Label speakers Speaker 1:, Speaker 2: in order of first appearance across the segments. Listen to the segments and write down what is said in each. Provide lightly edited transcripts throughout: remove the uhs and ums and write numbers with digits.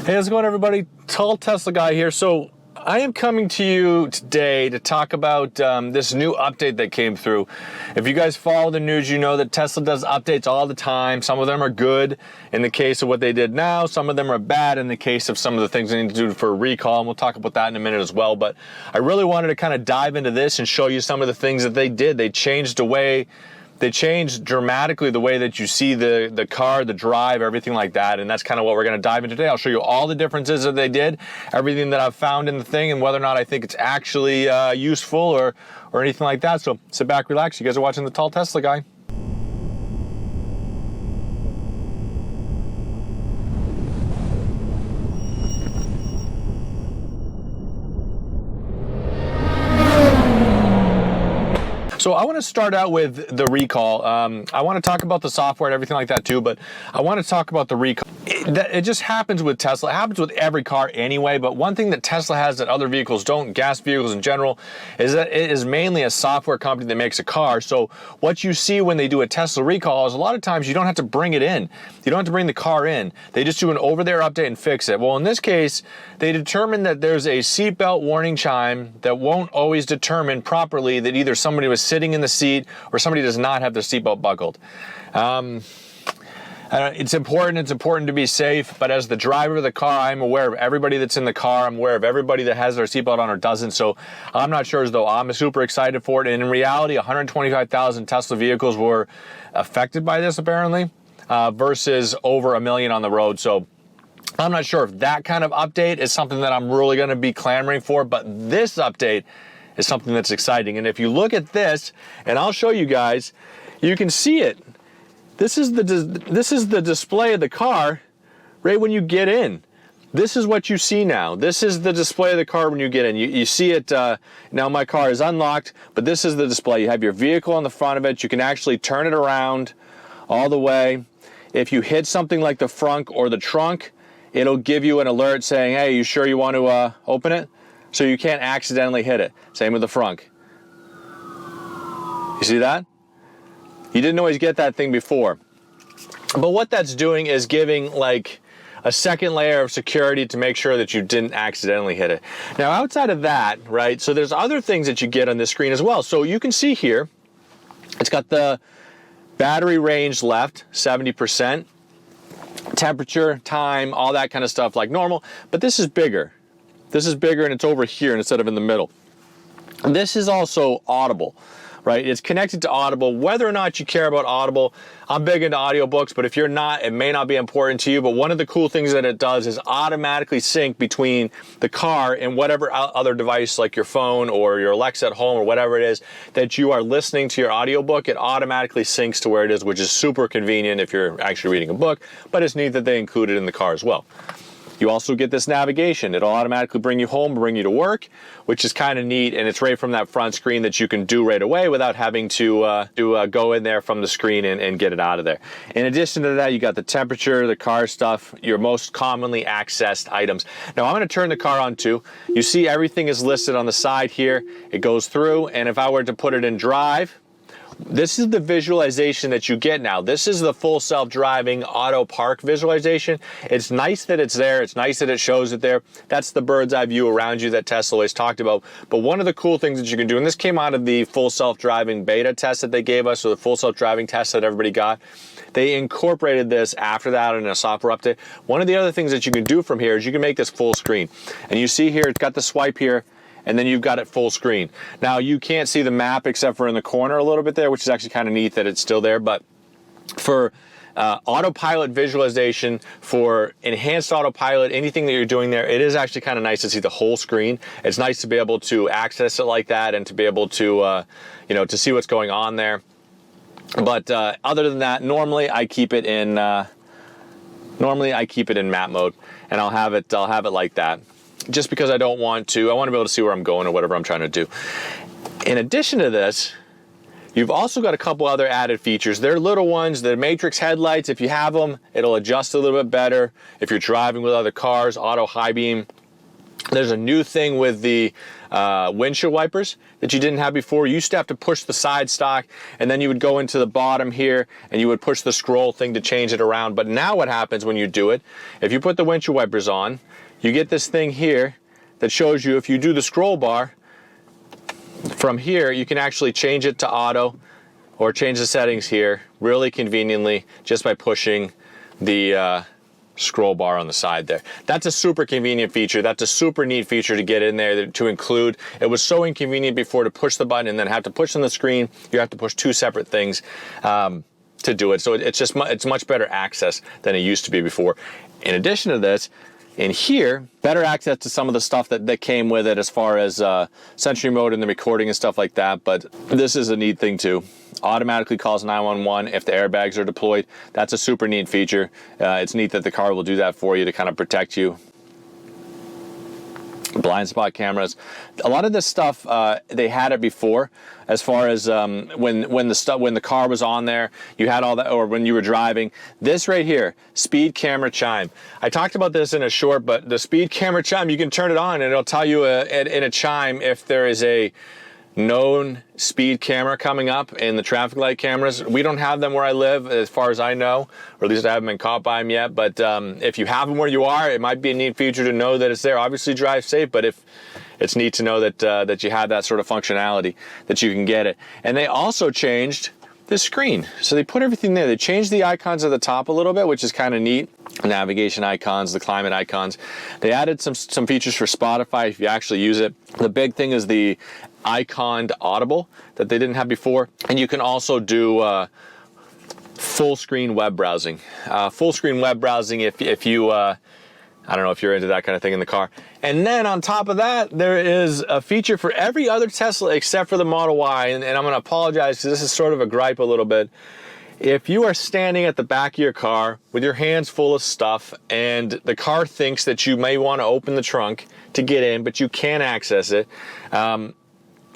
Speaker 1: Hey, how's it going, everybody? Tall Tesla guy here. So I am coming to you today to talk about this new update that came through. If you guys follow the news, you know that Tesla does updates all the time. Some of them are good in the case of what they did now. Some of them are bad in the case of some of the things they need to do for a recall, and we'll talk about that in a minute as well. But I really wanted to kind of dive into this and show you some of the things that they did. They changed dramatically the way that you see the car, the drive, everything like that. And that's kind of what we're going to dive into today. I'll show you all the differences that they did, everything that I've found in the thing, and whether or not I think it's actually useful or anything like that. So sit back, relax. You guys are watching the Tall Tesla guy. So I want to start out with the recall. I want to talk about the software and everything like that too, but I want to talk about the recall. It just happens with Tesla. It happens with every car anyway, but one thing that Tesla has that other vehicles don't, gas vehicles in general, is that it is mainly a software company that makes a car. So what you see when they do a Tesla recall is a lot of times you don't have to bring it in. You don't have to bring the car in. They just do an over-the-air update and fix it. Well, in this case, they determined that there's a seatbelt warning chime that won't always determine properly that either somebody was sitting in the seat or somebody does not have their seatbelt buckled. It's important to be safe, but as the driver of the car, I'm aware of everybody that's in the car. I'm aware of everybody that has their seatbelt on or doesn't, so I'm not sure as though I'm super excited for it. And in reality, 125,000 Tesla vehicles were affected by this apparently, versus over 1 million on the road. So I'm not sure if that kind of update is something that I'm really going to be clamoring for, but this update is something that's exciting. And if you look at this, and I'll show you guys, you can see it. This is the display of the car right when you get in. This is what you see now. This is the display of the car when you get in. You see it, now my car is unlocked, but this is the display. You have your vehicle on the front of it. You can actually turn it around all the way. If you hit something like the frunk or the trunk, it'll give you an alert saying, hey, you sure you want to open it? So you can't accidentally hit it. Same with the frunk. You see that? You didn't always get that thing before. But what that's doing is giving like a second layer of security to make sure that you didn't accidentally hit it. Now outside of that, right, so there's other things that you get on this screen as well. So you can see here, it's got the battery range left, 70%, temperature, time, all that kind of stuff like normal, but this is bigger. This is bigger and it's over here instead of in the middle. This is also audible, right? It's connected to Audible. Whether or not you care about Audible, I'm big into audiobooks, but if you're not, it may not be important to you. But one of the cool things that it does is automatically sync between the car and whatever other device, like your phone or your Alexa at home or whatever it is that you are listening to your audiobook. It automatically syncs to where it is, which is super convenient if you're actually reading a book, but it's neat that they include it in the car as well. You also get this navigation. It'll automatically bring you home, bring you to work, which is kind of neat, and it's right from that front screen that you can do right away without having to go in there from the screen and get it out of there. In addition to that, you got the temperature, the car stuff, your most commonly accessed items. Now I'm going to turn the car on too. You see everything is listed on the side here. It goes through, and if I were to put it in drive, this is the visualization that you get now. This is the full self-driving auto park visualization. It's nice that it's there. It's nice that it shows it there. That's the bird's eye view around you that Tesla always talked about. But one of the cool things that you can do, and this came out of the full self-driving beta test that they gave us, or the full self-driving test that everybody got, they incorporated this after that in a software update. One of the other things that you can do from here is you can make this full screen. And you see here, it's got the swipe here, and then you've got it full screen. Now you can't see the map except for in the corner a little bit there, which is actually kind of neat that it's still there. But for autopilot visualization, for enhanced autopilot, anything that you're doing there, it is actually kind of nice to see the whole screen. It's nice to be able to access it like that and to be able to, to see what's going on there. But other than that, normally I keep it in map mode, and I'll have it like that. Just because I want to be able to see where I'm going or whatever I'm trying to do. In addition to this, you've also got a couple other added features. They're little ones. The matrix headlights, if you have them, it'll adjust a little bit better. If you're driving with other cars, auto high beam, There's a new thing with the windshield wipers that you didn't have before. You used to have to push the side stock, and then you would go into the bottom here, and you would push the scroll thing to change it around. But now what happens when you do it, if you put the windshield wipers on, you get this thing here that shows you if you do the scroll bar, from here you can actually change it to auto or change the settings here really conveniently just by pushing the scroll bar on the side there. That's a super convenient feature. That's a super neat feature to get in there to include. It was so inconvenient before to push the button and then have to push on the screen. You have to push two separate things to do it. So it's much better access than it used to be before. In addition to this, in here, better access to some of the stuff that came with it as far as Sentry mode and the recording and stuff like that. But this is a neat thing too. Automatically calls 911 if the airbags are deployed. That's a super neat feature. It's neat that the car will do that for you to kind of protect you. Blind spot cameras. A lot of this stuff they had it before, as far as when the car was on there, you had all that, or when you were driving. This right here, speed camera chime. I talked about this in a short, but the speed camera chime, you can turn it on and it'll tell you in a chime if there is a known speed camera coming up in the traffic light cameras. We don't have them where I live, as far as I know, or at least I haven't been caught by them yet. But if you have them where you are, it might be a neat feature to know that it's there. Obviously drive safe, but if it's neat to know that that you have that sort of functionality, that you can get it. And they also changed the screen. So they put everything there. They changed the icons at the top a little bit, which is kind of neat. Navigation icons, the climate icons. They added some features for Spotify if you actually use it. The big thing is the iconed audible that they didn't have before. And you can also do full screen web browsing. Full screen web browsing if you, I don't know if you're into that kind of thing in the car. And then on top of that, there is a feature for every other Tesla except for the Model Y. And I'm going to apologize because this is sort of a gripe a little bit. If you are standing at the back of your car with your hands full of stuff and the car thinks that you may want to open the trunk to get in, but you can't access it,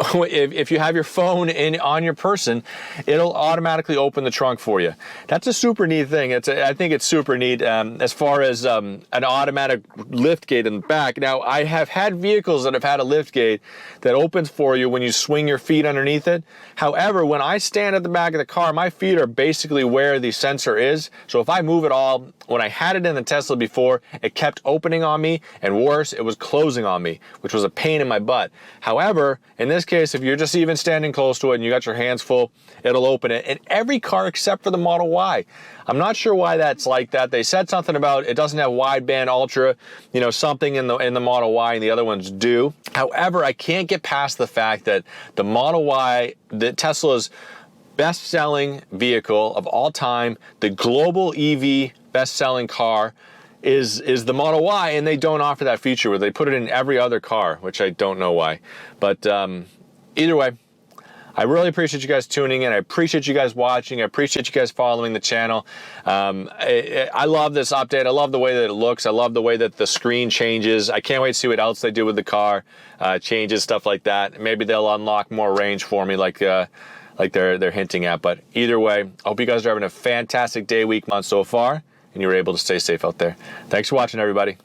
Speaker 1: if you have your phone on your person, it'll automatically open the trunk for you. That's a super neat thing. I think it's super neat as far as an automatic lift gate in the back. Now, I have had vehicles that have had a lift gate that opens for you when you swing your feet underneath it. However, when I stand at the back of the car, my feet are basically where the sensor is. So if I move at all, when I had it in the Tesla before, it kept opening on me, and worse, it was closing on me, which was a pain in my butt. However, in this case, if you're just even standing close to it and you got your hands full, it'll open it. And every car except for the Model Y. I'm not sure why that's like that. They said something about it doesn't have wideband ultra, you know, something in the Model Y, and the other ones do. However, I can't get past the fact that the Model Y, the Tesla's best-selling vehicle of all time, the global EV best-selling car, is the Model Y, and they don't offer that feature where they put it in every other car, which I don't know why. But either way, I really appreciate you guys tuning in. I appreciate you guys watching. I appreciate you guys following the channel. I love this update. I love the way that it looks. I love the way that the screen changes. I can't wait to see what else they do with the car, changes, stuff like that. Maybe they'll unlock more range for me like they're hinting at. But either way, I hope you guys are having a fantastic day, week, month so far, and you were able to stay safe out there. Thanks for watching, everybody.